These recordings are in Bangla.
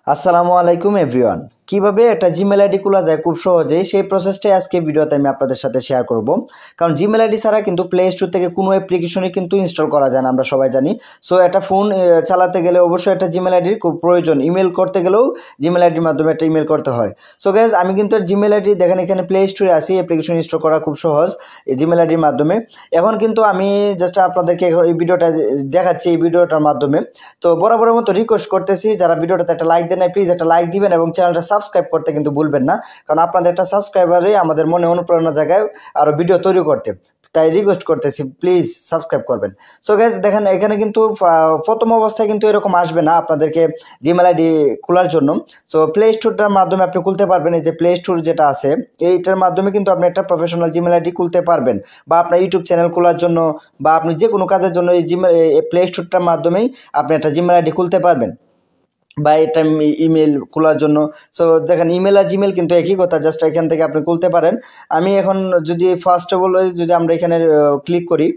আসসালামু আলাইকুম এভরিওয়ান। কিভাবে একটা জিমেল আইডি খোলা যায় খুব সহজেই সেই প্রসেসটাই আজকে ভিডিওতে আমি আপনাদের সাথে শেয়ার করব। কারণ জিমেল আইডি ছাড়া কিন্তু প্লে স্টোর থেকে কোনো অ্যাপ্লিকেশনই কিন্তু ইনস্টল করা যায় না, আমরা সবাই জানি। সো একটা ফোন চালাতে গেলে অবশ্যই একটা জিমেল আইডির খুব প্রয়োজন। ইমেল করতে গেলেও জিমেল আইডির মাধ্যমে একটা ইমেল করতে হয়। সো গাইজ, আমি কিন্তু জিমেল আইডি দেখেন এখানে প্লে স্টোরে আসি, অ্যাপ্লিকেশন ইনস্টল করা খুব সহজ এই জিমেল আইডির মাধ্যমে। এখন কিন্তু আমি জাস্ট আপনাদেরকে এই ভিডিওটা দেখাচ্ছি এই ভিডিওটার মাধ্যমে। তো বরাবরের মতো রিকোয়েস্ট করতেছি, যারা ভিডিওটাতে একটা লাইক দেন প্লিজ একটা লাইক দিবেন এবং চ্যানেলটা সাবস্ক্রাইব করতে কিন্তু ভুলবেন না, কারণ আপনাদের একটা সাবস্ক্রাইবারই আমাদের মনে অনুপ্রেরণা জায়গায় আরও ভিডিও তৈরি করতে। তাই রিকোয়েস্ট করতেছি প্লিজ সাবস্ক্রাইব করবেন। সো গাইজ দেখেন এখানে কিন্তু প্রথম অবস্থায় কিন্তু এরকম আসবে না আপনাদেরকে জিমেল আইডি খোলার জন্য। সো প্লে স্টোরটার মাধ্যমে আপনি খুলতে পারবেন। এই যে প্লে স্টোর যেটা আছে এইটার মাধ্যমে কিন্তু আপনি একটা প্রফেশনাল জিমেল আইডি খুলতে পারবেন, বা আপনার ইউটিউব চ্যানেল খোলার জন্য বা আপনি যে কোনো কাজের জন্য এই প্লে স্টোরটার মাধ্যমেই আপনি একটা জিমেল আইডি খুলতে পারবেন, বা এটা ইমেল খোলার জন্য। সো দেখেন ইমেল আর জিমেল কিন্তু একই কথা, জাস্ট এখান থেকে আপনি খুলতে পারেন। আমি এখন যদি ফার্স্ট অফ অল যদি আমরা এখানে ক্লিক করি,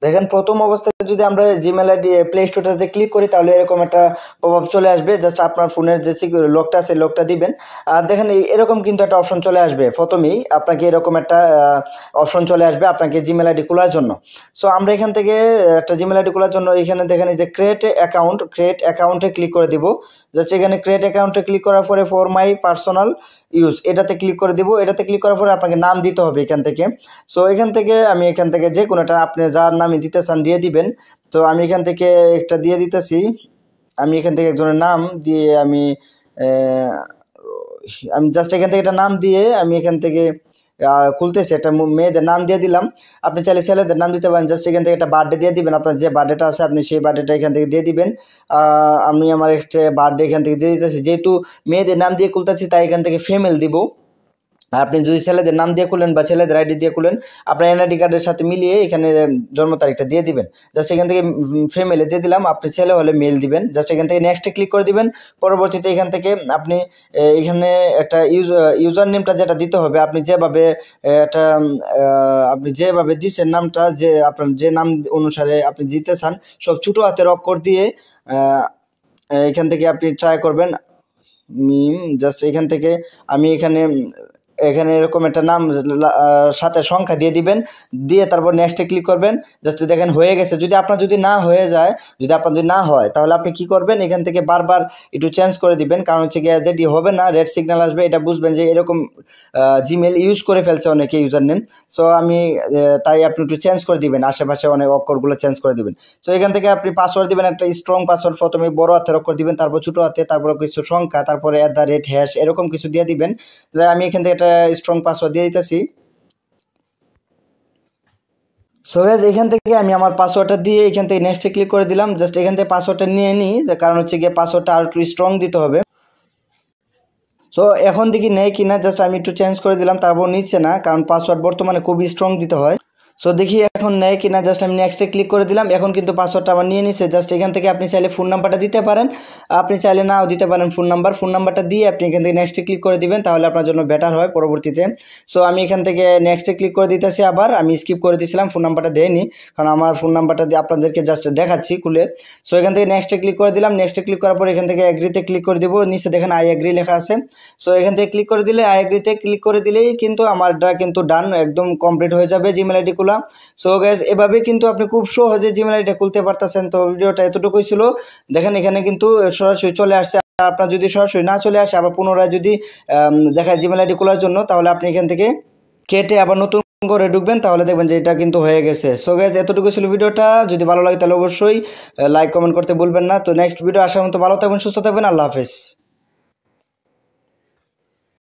দেখেন প্রথম অবস্থায় যদি আমরা জিমেল আইডি প্লে স্টোরটাতে ক্লিক করি তাহলে এরকম একটা পপআপ চলে আসবে। জাস্ট আপনার ফোনের যে লকটা আছে লকটা দিবেন, আর দেখেন এরকম কিন্তু একটা অপশন চলে আসবে। প্রথমেই আপনাকে এরকম একটা অপশন চলে আসবে আপনাকে জিমেল আইডি খোলার জন্য। সো আমরা এখান থেকে একটা জিমেল আইডি খোলার জন্য এখানে দেখেন এই যে ক্রিয়েট অ্যাকাউন্টে ক্লিক করে দিব। জাস্ট এখানে ক্রিয়েট অ্যাকাউন্টে ক্লিক করার পরে ফর মাই পার্সোনাল ইউজ এটাতে ক্লিক করে দিব। এটাতে ক্লিক করার পরে আপনাকে নাম দিতে হবে এখান থেকে। সো এখান থেকে আমি এখান থেকে যে কোনোটা আপনি যার নামই দিতে চান দিয়ে দিবেন। তো আমি এখান থেকে একটা দিয়ে দিতেছি। আমি এখান থেকে একজনের নাম দিয়ে আমি জাস্ট এখান থেকে একটা নাম দিয়ে আমি এখান থেকে খুলতেছি। একটা মেয়েদের নাম দিয়ে দিলাম, আপনি চাইলে ছেলেদের নাম দিতে পারেন। জাস্ট এখান থেকে একটা বার্থডে দিয়ে দিবেন, আপনার যে বার্থডেটা আছে আপনি সেই বার্থডেটা এখান থেকে দিয়ে দিবেন। আমি আমার একটা বার্থডে এখান থেকে দিয়ে দিতেছি, যেহেতু মেয়েদের নাম দিয়ে খুলতেছি তাই এখান থেকে ফিমেল দিব। আর আপনি যদি ছেলেদের নাম দিয়ে খুলেন বা ছেলেদের আইডি দিয়ে খুলেন আপনার এনআইডি কার্ডের সাথে মিলিয়ে এখানে জন্ম তারিখটা দিয়ে দিবেন। জাস্ট এখান থেকে ফিমেলে দিয়ে দিলাম, আপনি ছেলে হলে মেল দিবেন। জাস্ট এখান থেকে নেক্সটে ক্লিক করে দিবেন। পরবর্তীতে এখান থেকে আপনি এখানে একটা ইউজার নেমটা যেটা দিতে হবে, আপনি যেভাবে একটা আপনি যেভাবে দিচ্ছেন নামটা, যে আপনার যে নাম অনুসারে আপনি দিতে চান সব ছোটো হাতের অক্ষর দিয়ে এখান থেকে আপনি ট্রাই করবেন জাস্ট এখান থেকে আমি এখানে এরকম একটা নাম সাথে সংখ্যা দিয়ে দিবেন, দিয়ে তারপর নেক্সটে ক্লিক করবেন। জাস্ট দেখেন হয়ে গেছে। যদি আপনার যদি না হয়ে যায়, যদি আপনার যদি না হয় তাহলে আপনি কি করবেন, এখান থেকে বারবার একটু চেঞ্জ করে দিবেন। কারণ হচ্ছে গিয়ে যেটি হবে না রেড সিগন্যাল আসবে, এটা বুঝবেন যে এরকম জিমেল ইউজ করে ফেলছে অনেকে ইউজার নেম। সো আমি তাই আপনি একটু চেঞ্জ করে দিবেন, আশেপাশে অনেক অক্ষরগুলো চেঞ্জ করে দিবেন। সো এখান থেকে আপনি পাসওয়ার্ড দিবেন, একটা স্ট্রং পাসওয়ার্ড, প্রথমে বড় হাতের অক্ষর দিবেন, তারপর ছোটো হাতে, তারপরে কিছু সংখ্যা, তারপরে @# এরকম কিছু দিয়ে দিবেন। আমি এখান থেকে একটা স্ট্রং পাসওয়ার্ড দিয়ে দিতেছি। সো গাইস এখান থেকে আমি আমার পাসওয়ার্ডটা দিয়ে এখান থেকে নেক্সটে ক্লিক করে দিলাম। জাস্ট এখান থেকে পাসওয়ার্ডটা নিয়ে নিই, কারণ হচ্ছে গিয়ে পাসওয়ার্ডটা আর একটু স্ট্রং দিতে হবে। সো এখন দেখি নেই কিনা, জাস্ট আমি একটু চেঞ্জ করে দিলাম, তারপর নিচ্ছে না, কারণ পাসওয়ার্ড বর্তমানে খুবই স্ট্রং দিতে হয়। সো দেখি এখন নেয় কিনা, জাস্ট আমি নেক্সটে ক্লিক করে দিলাম। এখন কিন্তু পাসওয়ার্ডটা আমার নিয়ে নিছে। জাস্ট এখান থেকে আপনি চাইলে ফোন নাম্বারটা দিতে পারেন, আপনি চাইলে নাও দিতে পারেন ফোন নাম্বারটা দিয়ে আপনি এখান থেকে নেক্সটে ক্লিক করে দিবেন, তাহলে আপনার জন্য বেটার হয় পরবর্তীতে। সো আমি এখান থেকে নেক্সটে ক্লিক করে দিতেছি। আবার আমি স্কিপ করে দিয়েছিলাম, ফোন নাম্বারটা দেয়নি, কারণ আমার ফোন নাম্বারটা দিয়ে আপনাদেরকে জাস্ট দেখাচ্ছি খুলে। সো এখান থেকে নেক্সটে ক্লিক করে দিলাম। নেক্সটে ক্লিক করার পর এখান থেকে অ্যাগ্রিতে ক্লিক করে দেবো। নিচে দেখেন আই অ্যাগ্রি লেখা আছে। সো এখান থেকে ক্লিক করে দিলে আই অ্যাগ্রিতে ক্লিক করে দিলেই কিন্তু আমারটা কিন্তু ডান, একদম কমপ্লিট হয়ে যাবে জিমেল আইডি খোলা। সো গাইস এভাবে কিন্তু আপনি খুব সহজে জিমেল আইডিটা খুলতে পারতেছেন। তো ভিডিওটা এতটুকুই ছিল। দেখেন এখানে কিন্তু সরাসরি চলে আসছে। আপনার যদি সরাসরি না চলে আসে, আবার পুনরায় যদি দেখায় জিমেল আইডি খোলার জন্য, তাহলে আপনি এখান থেকে কেটে আবার নতুন করে ঢুকবেন, তাহলে দেখবেন যে এটা কিন্তু হয়ে গেছে। সো গাইস এতটুকু ছিল ভিডিওটা। যদি ভালো লাগে তাহলে অবশ্যই লাইক কমেন্ট করতে ভুলবেন না। তো নেক্সট ভিডিও আসার মতো ভালো থাকবেন, সুস্থ থাকবেন, আল্লাহ হাফেজ।